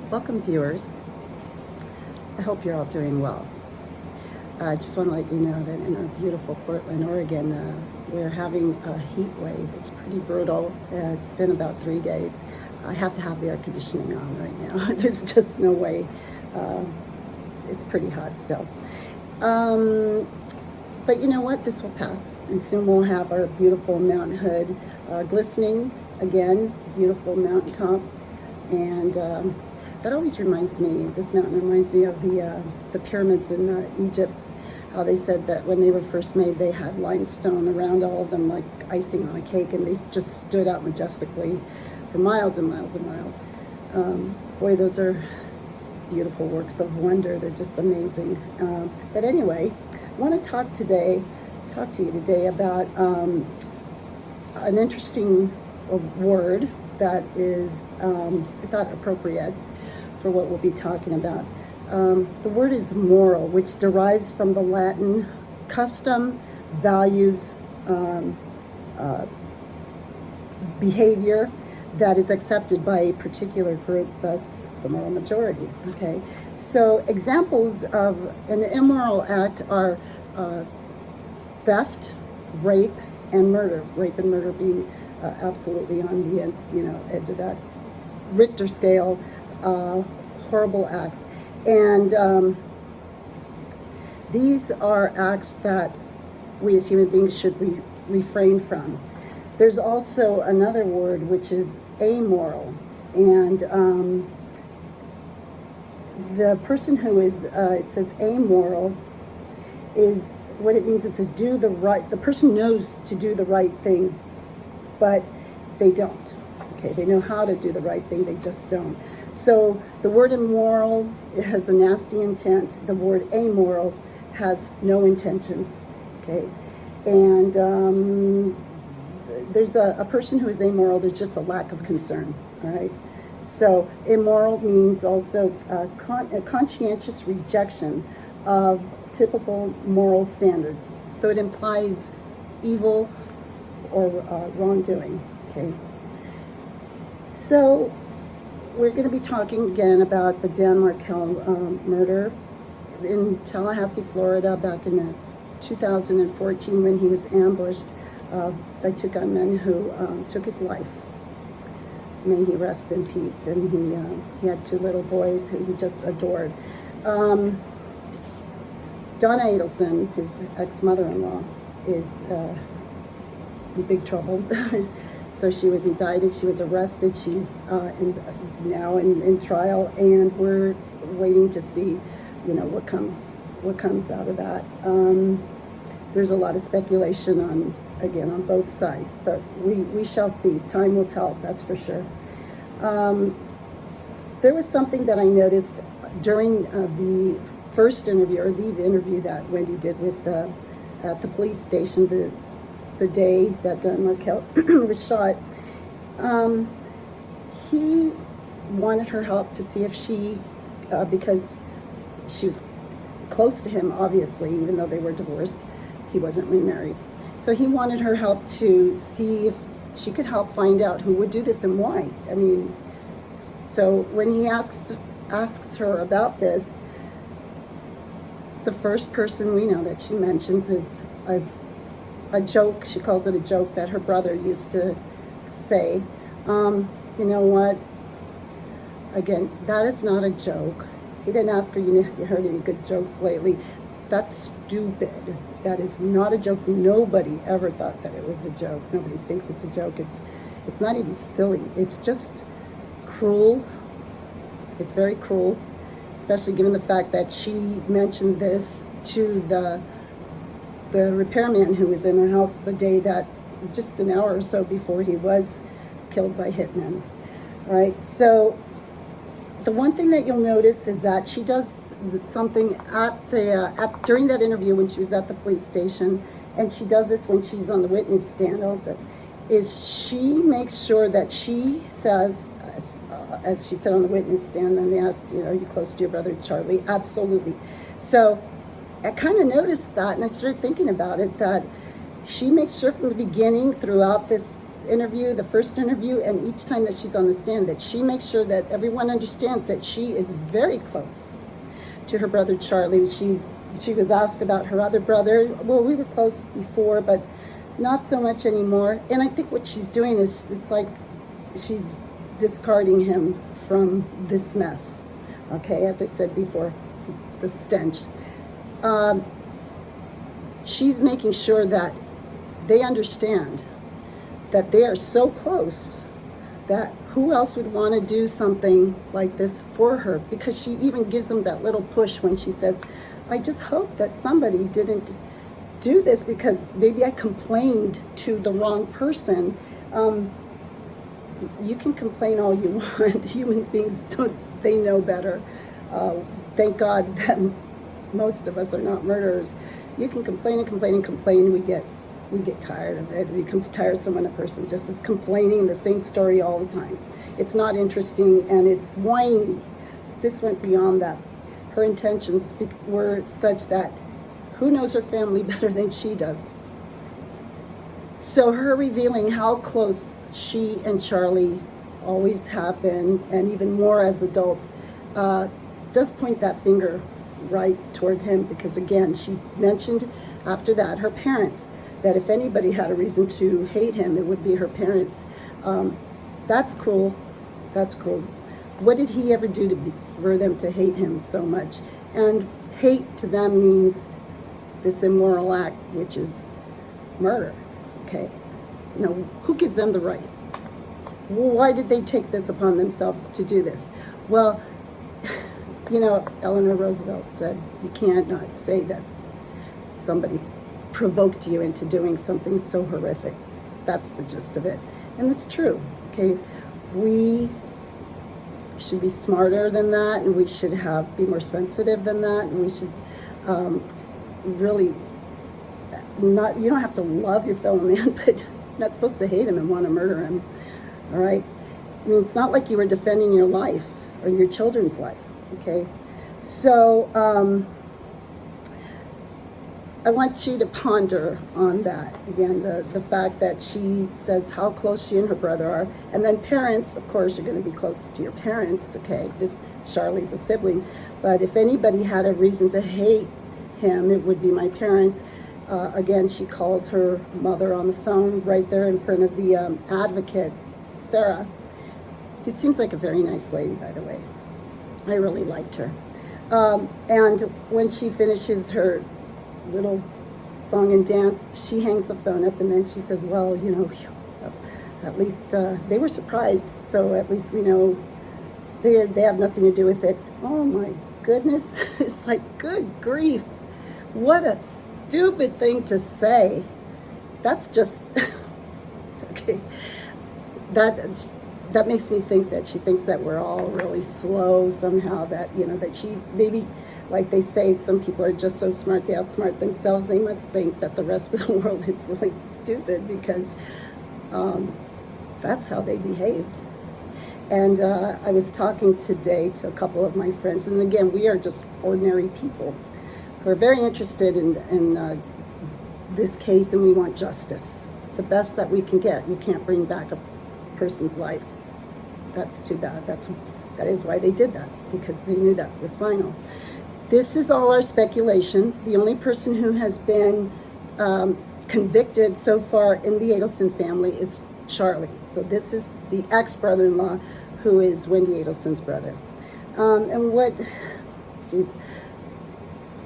Welcome, viewers. I hope you're all doing well. I just want to let you know that in our beautiful Portland, Oregon, we're having a heat wave. It's pretty brutal. It's been about 3 days. I have to have the air conditioning on right now. There's just no way. It's pretty hot still. But you know what? This will pass. And soon we'll have our beautiful Mount Hood glistening again, beautiful mountaintop. And that always reminds me, this mountain reminds me of the pyramids in Egypt, how they said that when they were first made, they had limestone around all of them like icing on a cake, and they just stood out majestically for miles and miles and miles. Boy, those are beautiful works of wonder. They're just amazing. But anyway, I want to talk to you today about an interesting word that is, I thought, appropriate for what we'll be talking about. The word is moral, which derives from the Latin custom, values, behavior that is accepted by a particular group, thus the moral majority. Okay, so examples of an immoral act are theft, rape, and murder. Rape and murder being absolutely on the edge of that Richter scale. Horrible acts, and these are acts that we as human beings should refrain from. There's also another word which is amoral, and the person who is it says amoral is what it means is to do the right. The person knows to do the right thing, but they don't. Okay, they know how to do the right thing, they just don't. So the word immoral, it has a nasty intent. The word amoral has no intentions. Okay, and there's a person who is amoral. There's just a lack of concern. All right. So immoral means also a conscientious rejection of typical moral standards. So it implies evil or wrongdoing. Okay. So we're going to be talking again about the Dan Markel murder in Tallahassee, Florida, back in 2014 when he was ambushed by two gunmen who took his life. May he rest in peace. And he had two little boys who he just adored. Donna Adelson, his ex-mother-in-law, is in big trouble. So she was indicted, she was arrested, she's now in trial, and we're waiting to see, what comes out of that. There's a lot of speculation on both sides, but we shall see. Time will tell, that's for sure. There was something that I noticed during the first interview, or the interview that Wendy did with at the police station, the day that Dan Markel was shot. He wanted her help to see if she, because she was close to him, obviously, even though they were divorced, he wasn't remarried. So he wanted her help to see if she could help find out who would do this and why. I mean, so when he asks her about this, the first person we know that she mentions is a joke. She calls it a joke that her brother used to say. You know what? Again, that is not a joke. He didn't ask her, you heard any good jokes lately? That's stupid. That is not a joke. Nobody ever thought that it was a joke. Nobody thinks it's a joke. It's not even silly. It's just cruel. It's very cruel, especially given the fact that she mentioned this to the repairman who was in her house the day that, just an hour or so before he was killed by hitmen, right? So the one thing that you'll notice is that she does something during that interview when she was at the police station, and she does this when she's on the witness stand also, is she makes sure that she says, as she said on the witness stand, and they asked, are you close to your brother Charlie? Absolutely. So I kind of noticed that, and I started thinking about it, that she makes sure from the beginning throughout this interview, the first interview, and each time that she's on the stand, that she makes sure that everyone understands that she is very close to her brother Charlie. She was asked about her other brother. Well, we were close before, but not so much anymore. And I think what she's doing is, it's like she's discarding him from this mess. Okay, as I said before, the stench. She's making sure that they understand that they are so close that who else would want to do something like this for her? Because she even gives them that little push when she says, I just hope that somebody didn't do this because maybe I complained to the wrong person. You can complain all you want. Human beings they know better. Thank God that most of us are not murderers. You can complain and complain and complain. We get tired of it. It becomes tiresome when a person just is complaining the same story all the time. It's not interesting and it's whiny. This went beyond that. Her intentions were such that who knows her family better than she does? So her revealing how close she and Charlie always have been, and even more as adults, does point that finger right toward him, because again, she mentioned after that her parents, that if anybody had a reason to hate him, it would be her parents. That's cruel. That's cruel. What did he ever do for them to hate him so much? And hate to them means this immoral act, which is murder. Okay, who gives them the right? Why did they take this upon themselves to do this? Well, Eleanor Roosevelt said, you can't not say that somebody provoked you into doing something so horrific. That's the gist of it. And it's true, okay? We should be smarter than that, and we should be more sensitive than that, and we should really you don't have to love your fellow man, but you're not supposed to hate him and want to murder him, all right? I mean, it's not like you were defending your life or your children's life, okay? So I want you to ponder on that. Again, the fact that she says how close she and her brother are. And then parents, of course, you're going to be close to your parents, okay? Charlie's a sibling. But if anybody had a reason to hate him, it would be my parents. Again, she calls her mother on the phone right there in front of the advocate, Sarah. It seems like a very nice lady, by the way. I really liked her. And when she finishes her little song and dance, she hangs the phone up, and then she says, well, at least they were surprised, so at least we know they have nothing to do with it. Oh my goodness. It's like, good grief, what a stupid thing to say. That's just okay. That makes me think that she thinks that we're all really slow somehow, that that she maybe, like they say, some people are just so smart they outsmart themselves. They must think that the rest of the world is really stupid, because that's how they behaved. And I was talking today to a couple of my friends, and again, we are just ordinary people who are very interested in this case, and we want justice, the best that we can get. You can't bring back a person's life. That's too bad. That is why they did that, because they knew that was final. This is all our speculation. The only person who has been convicted so far in the Adelson family is Charlie. So this is the ex-brother-in-law, who is Wendy Adelson's brother. And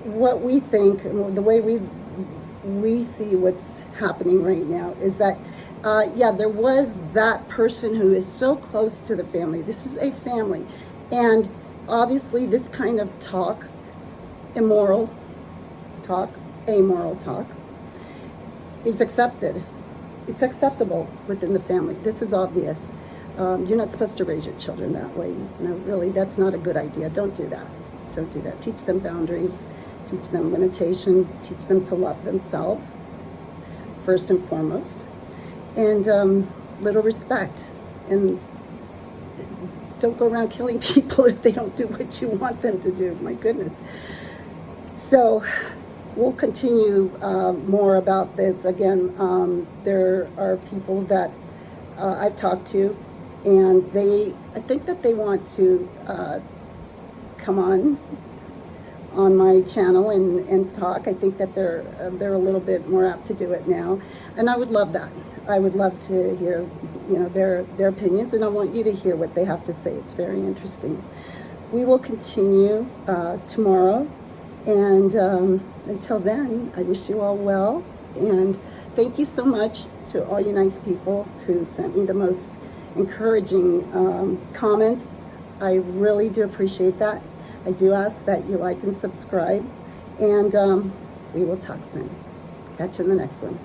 what we think, and the way we see what's happening right now is that, there was that person who is so close to the family. This is a family. And obviously this kind of talk, immoral talk, amoral talk, is accepted. It's acceptable within the family. This is obvious. You're not supposed to raise your children that way. Really, that's not a good idea. Don't do that. Don't do that. Teach them boundaries. Teach them limitations. Teach them to love themselves, first and foremost. And little respect. And don't go around killing people if they don't do what you want them to do. My goodness. So we'll continue more about this. Again, there are people that I've talked to, and I think that they want to come on my channel and talk. I think that they're a little bit more apt to do it now, and I would love that. I would love to hear, their opinions, and I want you to hear what they have to say. It's very interesting. We will continue tomorrow, and until then, I wish you all well, and thank you so much to all you nice people who sent me the most encouraging comments. I really do appreciate that. I do ask that you like and subscribe, and we will talk soon. Catch you in the next one.